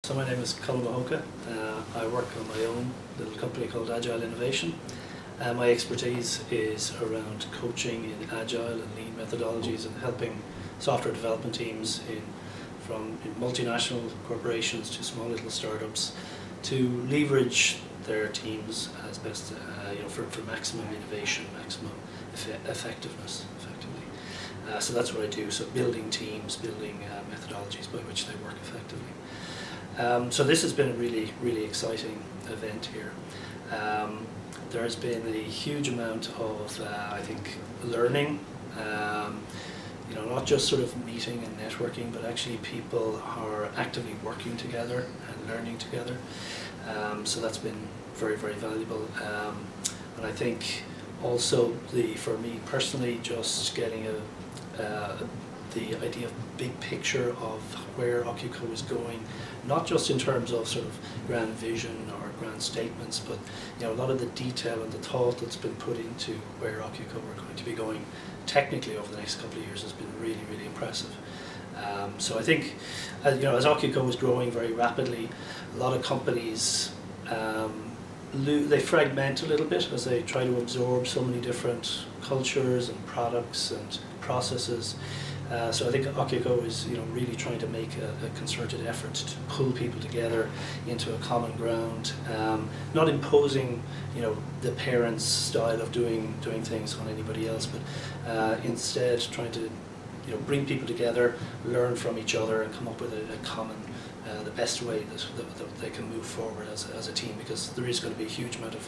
So my name is Colm O'hEocha. I work on my own little company called Agile Innovation. My expertise is around coaching in agile and lean methodologies and helping software development teams from multinational corporations to small little startups to leverage their teams as best for maximum innovation, maximum effectiveness, effectively. So that's what I do. So building teams, building methodologies by which they work effectively. So this has been a really, really exciting event here. There has been a huge amount of, I think, learning. Not just sort of meeting and networking, but actually people are actively working together and learning together. So that's been very, very valuable. And I think also for me personally, just getting the idea of big picture of where Ocuco is going, not just in terms of sort of grand vision or grand statements, but a lot of the detail and the thought that's been put into where Ocuco are going to be going technically over the next couple of years has been really, really impressive. So I think, as Ocuco is growing very rapidly, a lot of companies they fragment a little bit as they try to absorb so many different cultures and products and processes. So I think Ocuco is really trying to make a concerted effort to pull people together into a common ground, not imposing the parents' style of doing things on anybody else, but instead trying to bring people together, learn from each other, and come up with a common, the best way that they can move forward as a team, because there is going to be a huge amount of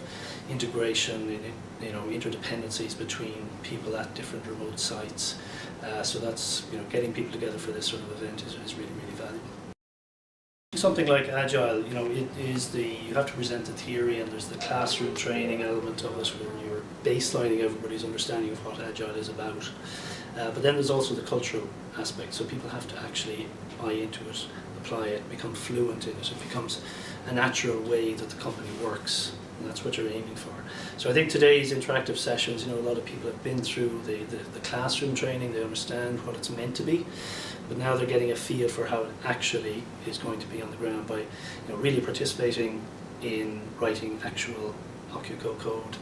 integration, interdependencies between people at different remote sites. So that's getting people together for this sort of event is really, really valuable. Something like Agile, it is you have to present the theory, and there's the classroom training element of it where you're baselining everybody's understanding of what Agile is about. But then there's also the cultural aspect, so people have to actually buy into it, apply it, become fluent in it. It becomes a natural way that the company works, and that's what you're aiming for. So I think today's interactive sessions, a lot of people have been through the classroom training, they understand what it's meant to be, but now they're getting a feel for how it actually is going to be on the ground by really participating in writing actual Ocuco code,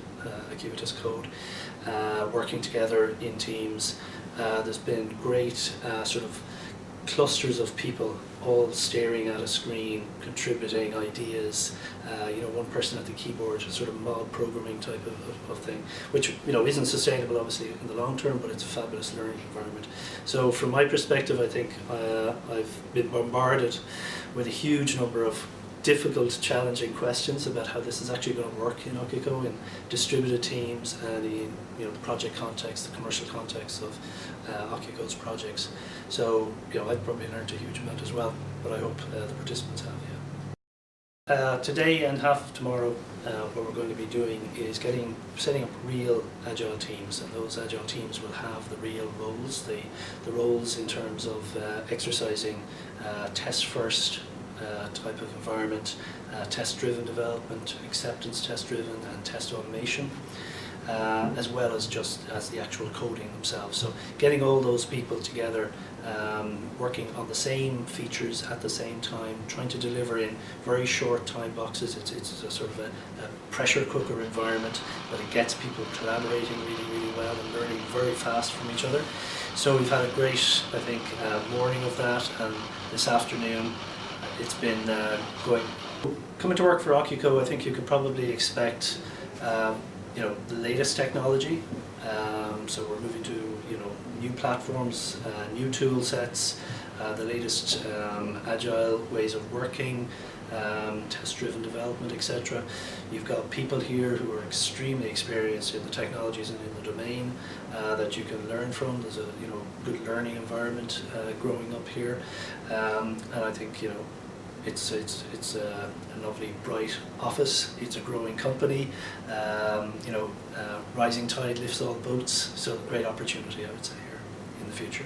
Acuitas code, working together in teams. There's been great sort of clusters of people all staring at a screen, contributing ideas, one person at the keyboard, sort of mod programming type of thing, which isn't sustainable obviously in the long term, but it's a fabulous learning environment. So from my perspective, I think I've been bombarded with a huge number of difficult, challenging questions about how this is actually going to work in Ocuco in distributed teams and in the project context, the commercial context of Ocuco's projects. So I've probably learned a huge amount as well, but I hope the participants have. Yeah. Today and half of tomorrow, what we're going to be doing is setting up real agile teams, and those agile teams will have the real roles, the roles in terms of exercising test first type of environment, test-driven development, acceptance test-driven, and test automation, as well as just as the actual coding themselves. So getting all those people together, working on the same features at the same time, trying to deliver in very short time boxes. It's a sort of a pressure cooker environment, but it gets people collaborating really, really well and learning very fast from each other. So we've had a great, I think, morning of that, and this afternoon it's been coming to work for Ocuco. I think you could probably expect the latest technology. So we're moving to new platforms, new tool sets, the latest agile ways of working, test-driven development, etc. You've got people here who are extremely experienced in the technologies and in the domain that you can learn from. There's a good learning environment growing up here, and I think it's a lovely, bright office. It's a growing company. Rising tide lifts all boats. So great opportunity, I would say, here in the future.